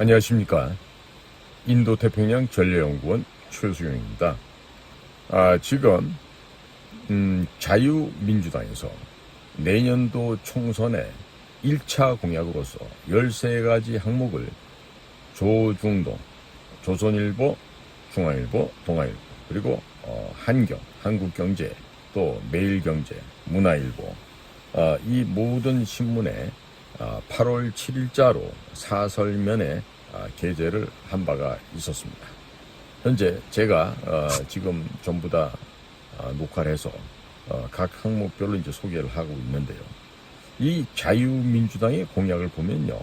안녕하십니까. 인도태평양 전략연구원 최수용입니다. 지금 자유민주당에서 내년도 총선의 1차 공약으로서 13가지 항목을 조중동, 조선일보, 중앙일보, 동아일보, 그리고 한경, 한국경제, 또 매일경제, 문화일보, 이 모든 신문에 8월 7일자로 사설면에 게재를 한 바가 있었습니다. 현재 제가 지금 전부 다 녹화를 해서 각 항목별로 이제 소개를 하고 있는데요. 이 자유민주당의 공약을 보면요,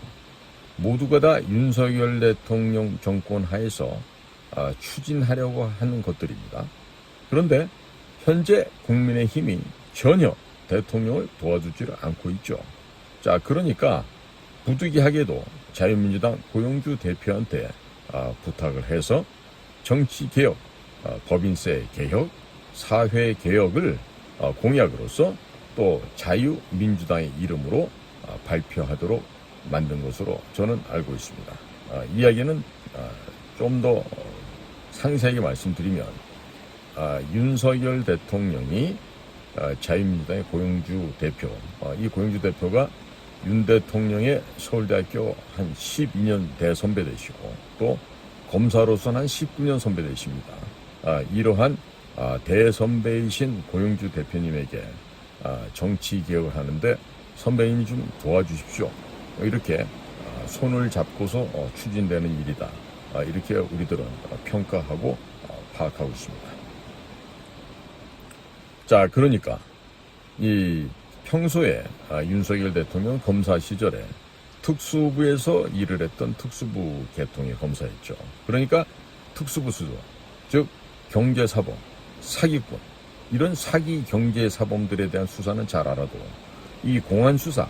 모두가 다 윤석열 대통령 정권 하에서 추진하려고 하는 것들입니다. 그런데 현재 국민의힘이 전혀 대통령을 도와주지를 않고 있죠. 자, 그러니까 부득이하게도 자유민주당 고용주 대표한테 부탁을 해서 정치개혁, 법인세 개혁, 사회개혁을 공약으로서 또 자유민주당의 이름으로 발표하도록 만든 것으로 저는 알고 있습니다. 이야기는 좀 더 상세하게 말씀드리면, 윤석열 대통령이 자유민주당의 고용주 대표, 이 고용주 대표가 윤 대통령의 서울대학교 한 12년 대선배되시고 또 검사로서는 한 19년 선배되십니다. 이러한 대선배이신 고용주 대표님에게 정치개혁을 하는데 선배님이 좀 도와주십시오, 이렇게 손을 잡고서 추진되는 일이다, 이렇게 우리들은 평가하고 파악하고 있습니다. 자, 그러니까 이 평소에 윤석열 대통령 검사 시절에 특수부에서 일을 했던 특수부 계통의 검사였죠. 그러니까 특수부 수조, 즉 경제사범, 사기꾼, 이런 사기 경제사범들에 대한 수사는 잘 알아도 이 공안수사,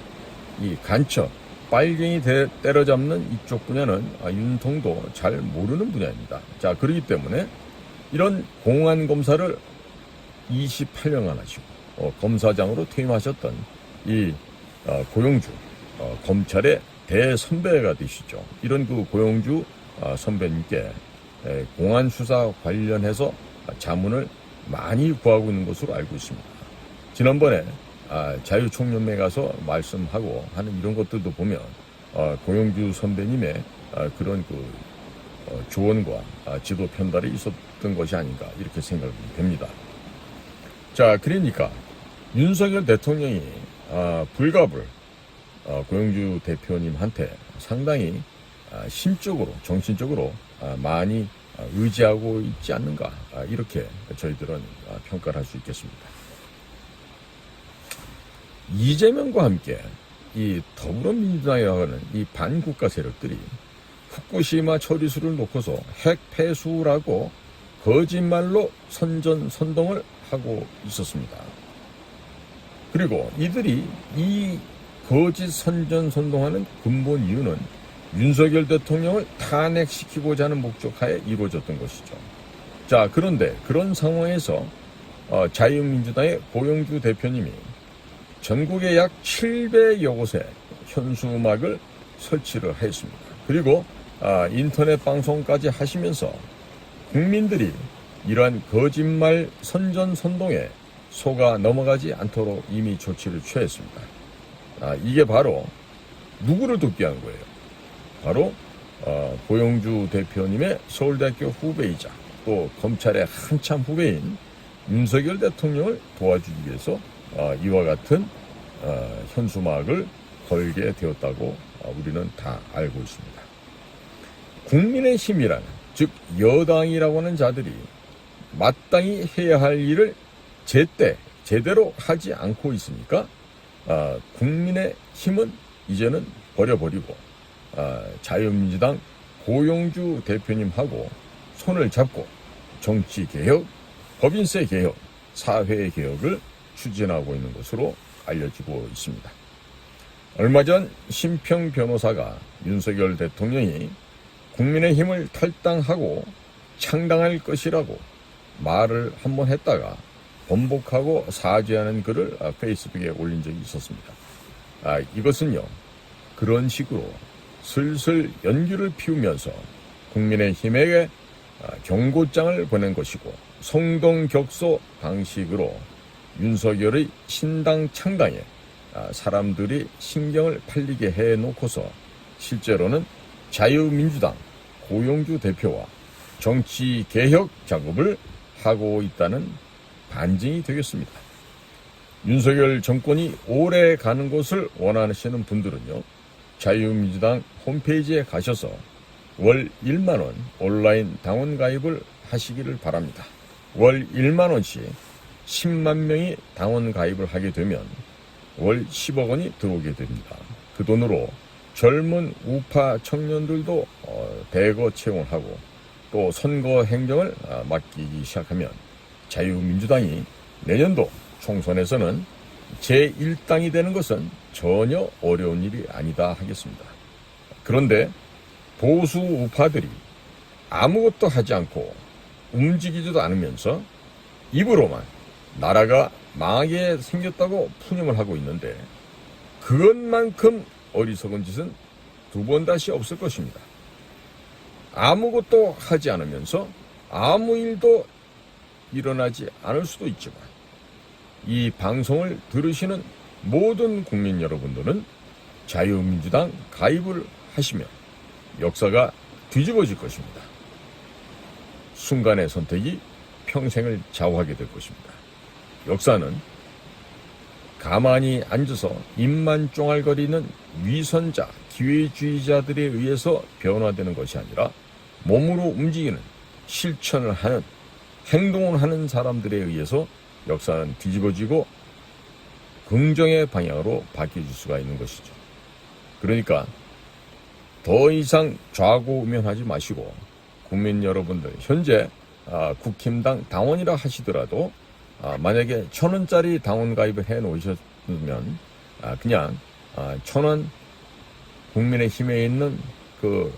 이 간첩, 빨갱이 때려잡는 이쪽 분야는 윤통도 잘 모르는 분야입니다. 자, 그렇기 때문에 이런 공안검사를 28년간 하시고 검사장으로 퇴임하셨던 이 고용주 검찰의 대선배가 되시죠. 이런 그 고용주 선배님께 공안수사 관련해서 자문을 많이 구하고 있는 것으로 알고 있습니다. 지난번에 자유총연맹에 가서 말씀하고 하는 이런 것들도 보면 고용주 선배님의 그런 그 조언과 지도 편달이 있었던 것이 아닌가, 이렇게 생각이 됩니다. 자, 그러니까 윤석열 대통령이 불갑을 고용주 대표님한테 상당히 심적으로, 정신적으로 많이 의지하고 있지 않는가, 이렇게 저희들은 평가를 할 수 있겠습니다. 이재명과 함께 이 더불어민주당이라고 하는 이 반국가 세력들이 후쿠시마 처리수를 놓고서 핵 폐수라고 거짓말로 선전선동을 하고 있었습니다. 그리고 이들이 이 거짓 선전선동하는 근본 이유는 윤석열 대통령을 탄핵시키고자 하는 목적하에 이루어졌던 것이죠. 자, 그런데 그런 상황에서 자유민주당의 고용주 대표님이 전국에 약 700여 곳에 현수막을 설치를 했습니다. 그리고 인터넷 방송까지 하시면서 국민들이 이러한 거짓말 선전선동에 속아 넘어가지 않도록 이미 조치를 취했습니다. 이게 바로 누구를 돕기 위한 거예요? 바로 고용주 대표님의 서울대학교 후배이자 또 검찰의 한참 후배인 윤석열 대통령을 도와주기 위해서 이와 같은 현수막을 걸게 되었다고 우리는 다 알고 있습니다. 국민의힘이라는, 즉 여당이라고 하는 자들이 마땅히 해야 할 일을 제대로 하지 않고 있으니까 국민의힘은 이제는 버려버리고 자유민주당 고용주 대표님하고 손을 잡고 정치개혁, 법인세 개혁, 사회개혁을 추진하고 있는 것으로 알려지고 있습니다. 얼마 전 심평 변호사가 윤석열 대통령이 국민의힘을 탈당하고 창당할 것이라고 말을 한번 했다가 번복하고 사죄하는 글을 페이스북에 올린 적이 있었습니다. 이것은요, 그런 식으로 슬슬 연기를 피우면서 국민의힘에게 경고장을 보낸 것이고, 성동격소 방식으로 윤석열의 신당 창당에 사람들이 신경을 팔리게 해놓고서 실제로는 자유민주당 고용주 대표와 정치개혁 작업을 하고 있다는 반증이 되겠습니다. 윤석열 정권이 오래 가는 것을 원하시는 분들은요, 자유민주당 홈페이지에 가셔서 월 1만원 온라인 당원 가입을 하시기를 바랍니다. 월 1만원씩 10만 명이 당원 가입을 하게 되면 월 10억 원이 들어오게 됩니다. 그 돈으로 젊은 우파 청년들도 대거 채용을 하고 또 선거 행정을 맡기기 시작하면 자유민주당이 내년도 총선에서는 제1당이 되는 것은 전혀 어려운 일이 아니다 하겠습니다. 그런데 보수 우파들이 아무것도 하지 않고 움직이지도 않으면서 입으로만 나라가 망하게 생겼다고 푸념을 하고 있는데, 그것만큼 어리석은 짓은 두 번 다시 없을 것입니다. 아무것도 하지 않으면서 아무 일도 일어나지 않을 수도 있지만, 이 방송을 들으시는 모든 국민 여러분들은 자유민주당 가입을 하시면 역사가 뒤집어질 것입니다. 순간의 선택이 평생을 좌우하게 될 것입니다. 역사는 가만히 앉아서 입만 쫑알거리는 위선자, 기회주의자들에 의해서 변화되는 것이 아니라 몸으로 움직이는, 실천을 하는, 행동을 하는 사람들에 의해서 역사는 뒤집어지고 긍정의 방향으로 바뀌어질 수가 있는 것이죠. 그러니까 더 이상 좌고우면하지 마시고, 국민 여러분들 현재 국힘당 당원이라 하시더라도 만약에 1,000원짜리 당원 가입을 해 놓으셨으면 그냥 1,000원 국민의힘에 있는 그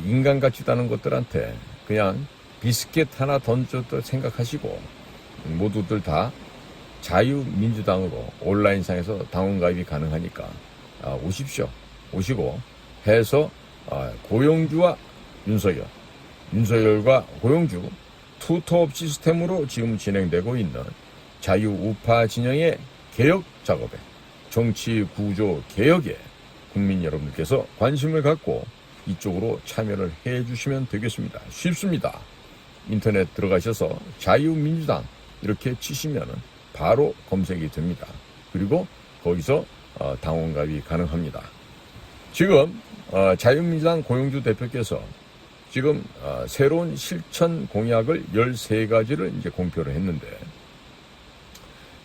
인간 같지도 않은 것들한테 그냥 비스켓 하나 던져도 생각하시고, 모두들 다 자유민주당으로 온라인상에서 당원 가입이 가능하니까 오십시오. 오시고 해서 고용주와 윤석열과 고용주 투톱 시스템으로 지금 진행되고 있는 자유우파 진영의 개혁 작업에, 정치 구조 개혁에 국민 여러분들께서 관심을 갖고 이쪽으로 참여를 해 주시면 되겠습니다. 쉽습니다. 인터넷 들어가셔서 자유민주당 이렇게 치시면 바로 검색이 됩니다. 그리고 거기서 당원 가입이 가능합니다. 지금 자유민주당 고용주 대표께서 지금 새로운 실천 공약을 13가지를 이제 공표를 했는데,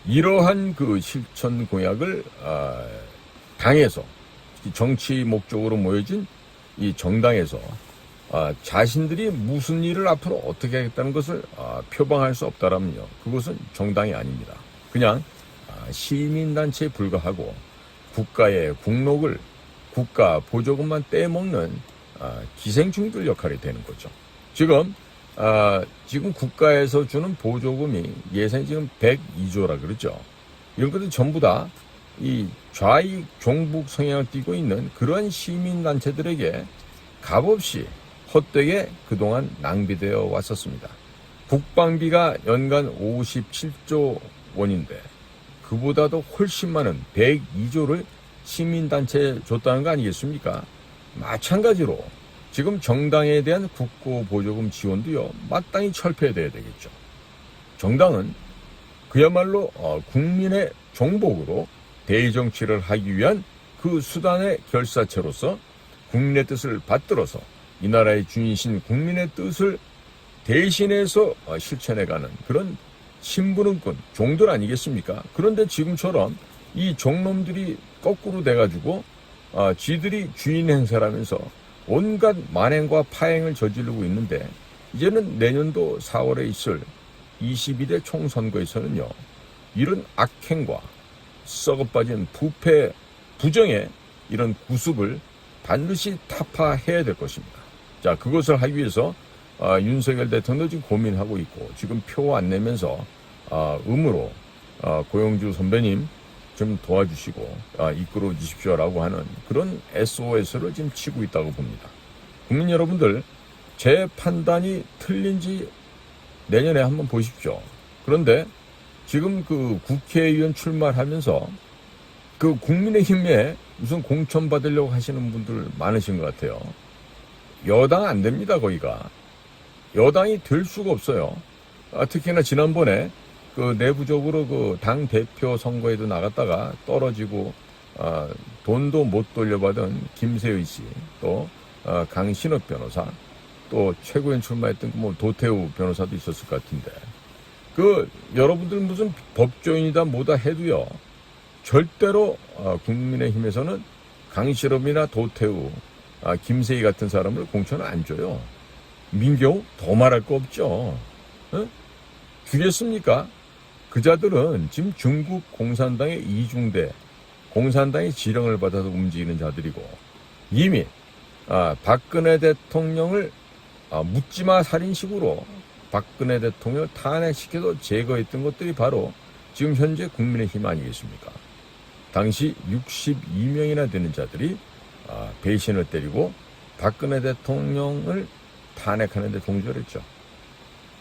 이러한 그 실천 공약을 당에서, 정치 목적으로 모여진 이 정당에서 자신들이 무슨 일을 앞으로 어떻게 하겠다는 것을 표방할 수 없다라면요, 그것은 정당이 아닙니다. 그냥 시민단체에 불과하고 국가의 국록을, 국가 보조금만 떼먹는 기생충들 역할이 되는 거죠. 지금 국가에서 주는 보조금이 예산이 지금 102조라 그러죠. 이런 것들 전부 다 이 좌익 종북 성향을 띠고 있는 그러한 시민단체들에게 값없이 헛되게 그동안 낭비되어 왔었습니다. 국방비가 연간 57조 원인데 그보다도 훨씬 많은 102조를 시민단체에 줬다는 거 아니겠습니까? 마찬가지로 지금 정당에 대한 국고보조금 지원도요, 마땅히 철폐돼야 되겠죠. 정당은 그야말로 국민의 종복으로 대의정치를 하기 위한 그 수단의 결사체로서 국민의 뜻을 받들어서 이 나라의 주인이신 국민의 뜻을 대신해서 실천해가는 그런 심부름꾼, 종들 아니겠습니까? 그런데 지금처럼 이 종놈들이 거꾸로 돼가지고 쥐들이 주인 행세라면서 온갖 만행과 파행을 저지르고 있는데, 이제는 내년도 4월에 있을 22대 총선거에서는요, 이런 악행과 썩어빠진 부패, 부정의 이런 구습을 반드시 타파해야 될 것입니다. 자, 그것을 하기 위해서 윤석열 대통령도 지금 고민하고 있고, 지금 표 안 내면서 음으로 고용주 선배님 좀 도와주시고 이끌어 주십시오라고 하는 그런 SOS를 지금 치고 있다고 봅니다. 국민 여러분들, 제 판단이 틀린지 내년에 한번 보십시오. 그런데 지금 그 국회의원 출마하면서 그 국민의힘에 무슨 공천 받으려고 하시는 분들 많으신 것 같아요. 여당 안 됩니다, 거기가. 여당이 될 수가 없어요. 특히나 지난번에 그 내부적으로 그 당 대표 선거에도 나갔다가 떨어지고 돈도 못 돌려받은 김세의 씨, 또 강신업 변호사, 또 최고위원 출마했던 뭐 도태우 변호사도 있었을 것 같은데, 그 여러분들 무슨 법조인이다 뭐다 해도요, 절대로 국민의힘에서는 강신업이나 도태우, 김세희 같은 사람을 공천을 안 줘요. 민경우 더 말할 거 없죠. 주겠습니까? 그 자들은 지금 중국 공산당의 이중대, 공산당의 지령을 받아서 움직이는 자들이고, 이미 박근혜 대통령을 묻지마 살인식으로 박근혜 대통령을 탄핵시켜서 제거했던 것들이 바로 지금 현재 국민의힘 아니겠습니까? 당시 62명이나 되는 자들이 배신을 때리고 박근혜 대통령을 탄핵하는 데 동조했죠.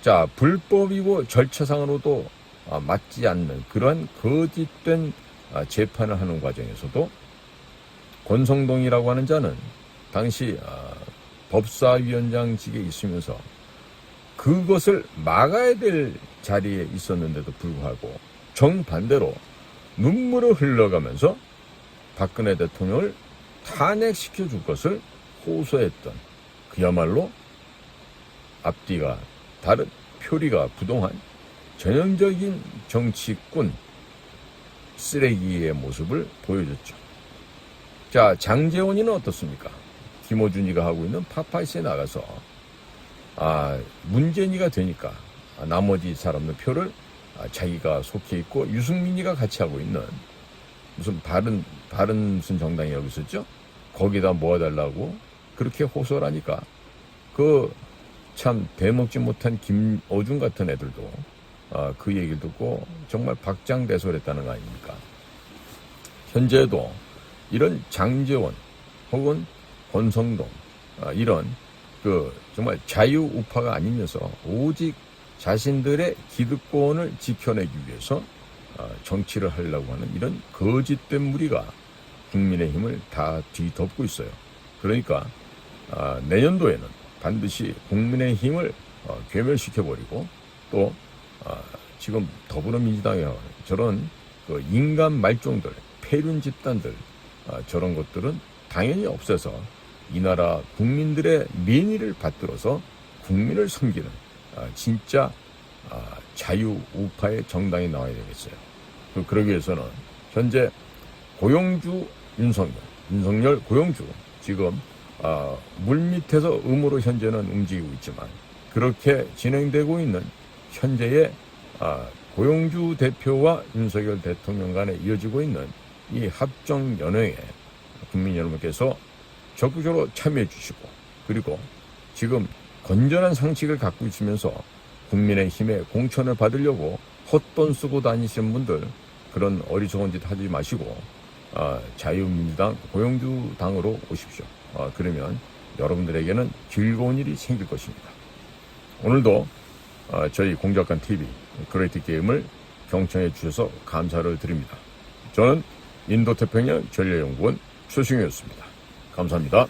자, 불법이고 절차상으로도 맞지 않는 그러한 거짓된 재판을 하는 과정에서도 권성동이라고 하는 자는 당시 법사위원장직에 있으면서 그것을 막아야 될 자리에 있었는데도 불구하고 정반대로 눈물을 흘러가면서 박근혜 대통령을 탄핵시켜 줄 것을 호소했던, 그야말로 앞뒤가 다른 표리가 부동한 전형적인 정치꾼 쓰레기의 모습을 보여줬죠. 자, 장제원이는 어떻습니까? 김어준이가 하고 있는 파파이스에 나가서 문재인이가 되니까 나머지 사람들 표를 자기가 속해 있고, 유승민이가 같이 하고 있는 무슨 다른 무슨 정당이라고 있었죠? 거기다 모아달라고 그렇게 호소를 하니까 그 참 대먹지 못한 김어준 같은 애들도 그 얘기를 듣고 정말 박장대소했다는 거 아닙니까? 현재도 이런 장제원 혹은 권성동 이런 그 정말 자유우파가 아니면서 오직 자신들의 기득권을 지켜내기 위해서 정치를 하려고 하는 이런 거짓된 무리가 국민의힘을 다 뒤덮고 있어요. 그러니까 내년도에는 반드시 국민의힘을 괴멸시켜버리고, 또 지금 더불어민주당에 저런 그 인간 말종들, 폐륜 집단들, 저런 것들은 당연히 없애서 이 나라 국민들의 민의를 받들어서 국민을 섬기는 진짜 자유우파의 정당이 나와야 되겠어요. 그러기 위해서는 현재 고용주 윤석열 고용주 지금 물밑에서 음으로 현재는 움직이고 있지만, 그렇게 진행되고 있는 현재의 고용주 대표와 윤석열 대통령 간에 이어지고 있는 이 합정연회에 국민 여러분께서 적극적으로 참여해 주시고, 그리고 지금 건전한 상식을 갖고 있으면서 국민의힘의 공천을 받으려고 헛돈 쓰고 다니시는 분들, 그런 어리석은 짓 하지 마시고 자유민주당 고용주당으로 오십시오. 그러면 여러분들에게는 즐거운 일이 생길 것입니다. 오늘도 저희 공작관 TV 그레이트 게임을 경청해 주셔서 감사를 드립니다. 저는 인도태평양 전략연구원 최승효였습니다. 감사합니다.